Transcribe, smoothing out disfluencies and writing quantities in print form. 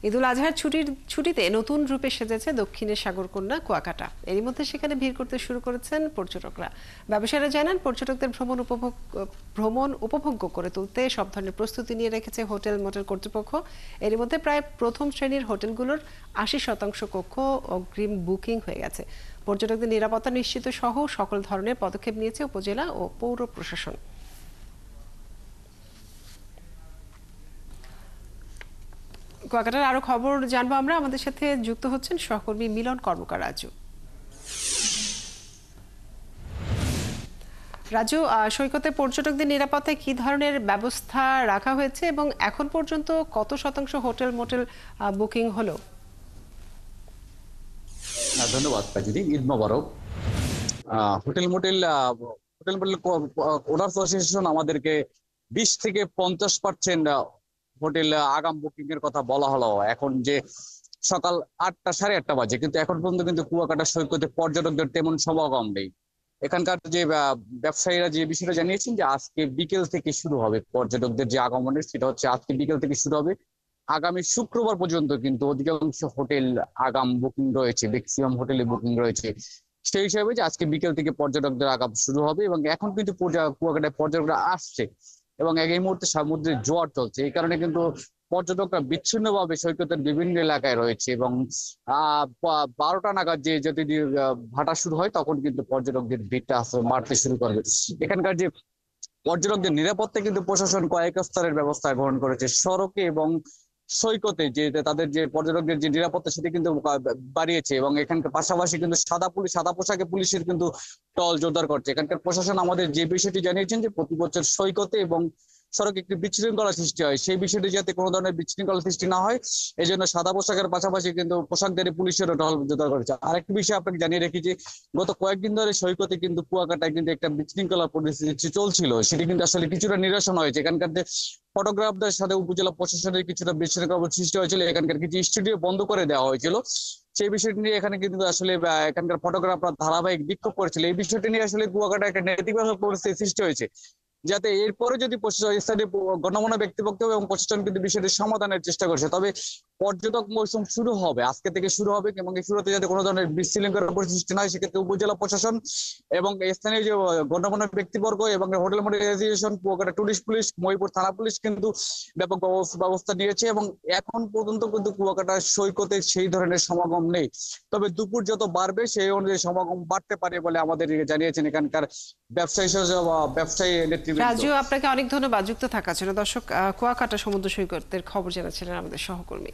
ঈদুল আজহার ছুটিতে নতুন রূপে সেজেছে দক্ষিণের সাগরকন্যা কুয়াকাটা। এরই মধ্যে সেখানে ভিড় করতে শুরু করেছেন পর্যটকরা। ব্যবসায়ীরা জানান, পর্যটকদের ভ্রমণ উপভোগ্য করে তুলতে সব ধরনের প্রস্তুতি নিয়ে রেখেছে হোটেল মোটেল কর্তৃপক্ষ। এরই মধ্যে প্রায় প্রথম শ্রেণীর হোটেলগুলোর ৮০% কক্ষ অগ্রিম বুকিং হয়ে গেছে। পর্যটকদের নিরাপত্তা নিশ্চিত সহ সকল ধরনের পদক্ষেপ নিয়েছে উপজেলা ও পৌর প্রশাসন। কুয়াকাটার আরো খবর জানবো আমরা। আমাদের সাথে যুক্ত হচ্ছেন সহকর্মী মিলন কর্মকার। রাজু, সৈকতে পর্যটকদের নিরাপত্তায় কি ধরনের ব্যবস্থা রাখা হয়েছে এবং এখন পর্যন্ত কত শতাংশ হোটেল মোটেল বুকিং হলো? ধন্যবাদ কাজী। ঈদ মোবারক। হোটেল মোটেল ওনার্স অ্যাসোসিয়েশন আমাদেরকে 20 থেকে 50% হোটেল আগাম বুকিং এর কথা বলা হলো। এখন যে সকাল 8টা, 8:30 বাজে, কিন্তু এখন পর্যন্ত কিন্তু কুয়াকাটা সৈকতে পর্যটকদের তেমন সমাগম নেই। এখানকার যে ব্যবসায়ীরা যে বিষয়টা জানিয়েছেন যে আজকে বিকেল থেকে শুরু হবে পর্যটকদের যে আগমনের, সেটা হচ্ছে আজকে বিকেল থেকে শুরু হবে। আগামী শুক্রবার পর্যন্ত কিন্তু অধিকাংশ হোটেল আগাম বুকিং রয়েছে, ম্যাক্সিমাম হোটেলে বুকিং রয়েছে। সেই হিসাবে যে আজকে বিকেল থেকে পর্যটকদের আগাম শুরু হবে এবং এখন কিন্তু কুয়াকাটায় পর্যটকরা আসছে এবং এই মুহূর্তে সমুদ্রের জোয়ার চলছে। এই কারণে কিন্তু পর্যটকরা বিচ্ছিন্নভাবে সৈকতের বিভিন্ন এলাকায় রয়েছে এবং 12টা নাগাদ যে যদি ভাটা শুরু হয় তখন কিন্তু পর্যটকদের ভিড়টা বাড়তে শুরু করবে। এখানকার যে পর্যটকদের নিরাপত্তা কিন্তু প্রশাসন কয়েক স্তরের ব্যবস্থা গ্রহণ করেছে। সড়কে এবং সৈকতে যে তাদের যে পর্যটকদের যে নিরাপত্তা, সেটি কিন্তু বাড়িয়েছে এবং এখানকার পাশাপাশি কিন্তু সাদা পোশাকে পুলিশের কিন্তু টহল জোরদার করছে। এখানকার প্রশাসন আমাদের যে বিষয়টি জানিয়েছেন যে প্রতি বছর সৈকতে এবং সড়কে একটি বিশৃঙ্খলা সৃষ্টি হয়, সেই বিষয়টি যাতে কোনো ধরনের বিশৃঙ্খলা সৃষ্টি না হয়, এই জন্য সাদা পোশাকের পাশাপাশি কিন্তু পোশাকধারী পুলিশেরও টহল জোরদার করেছে। আরেকটি বিষয় আপনাকে জানিয়ে রেখি যে গত কয়েকদিন ধরে সৈকতে কিন্তু কুয়াকাটায় কিন্তু একটা বিশৃঙ্খলা পরিস্থিতি চলছিল, সেটি কিন্তু আসলে কিছুটা নিরসন হয়েছে। এখানকার যে ফটোগ্রাফদের সাথে উপজেলা প্রশাসনের কিছুটা বিশৃঙ্খলা সৃষ্টি হয়েছিল, এখানকার কিছু স্টুডিও বন্ধ করে দেওয়া হয়েছিল। সেই বিষয়টি নিয়ে এখানে কিন্তু আসলে এখানকার ফটোগ্রাফার ধারাবাহিক বিক্ষোভ করেছিল। এই বিষয়টি নিয়ে আসলে কুয়াকাটা একটা নেতিবাচক পরিস্থিতি সৃষ্টি হয়েছে, যাতে এরপরে যদি স্থানীয় গণমান্য ব্যক্তিপক্ষ এবং প্রশাসন কিন্তু বিষয়টি সমাধানের চেষ্টা করছে। তবে পর্যটক মৌসুম শুরু হবে, আজকে থেকে শুরু হবে এবং এই শুরুতে যাতে কোনো ধরনের বিশৃঙ্খলা পরিস্থিতি না হয়, সেক্ষেত্রে উপজেলা প্রশাসন এবং স্থানীয় যে গণমান্য ব্যক্তিবর্গ এবং hotel motel association, Kuakata tourist police, Mahipur থানা পুলিশ কিন্তু ব্যাপক ব্যবস্থা নিয়েছে এবং এখন পর্যন্ত কিন্তু কুয়াকাটা সৈকতে সেই ধরনের সমাগম নেই। তবে দুপুর যত বাড়বে সেই অনুযায়ী সমাগম বাড়তে পারে বলে আমাদের জানিয়েছেন এখানকার ব্যবসায়ী নেতৃবৃন্দ। রাজু, আপনাকে অনেক ধন্যবাদ যুক্ত থাকার জন্য। দর্শক, কুয়াকাটা সমুদ্র সৈকতের খবর জানাচ্ছিলেন আমাদের সহকর্মী।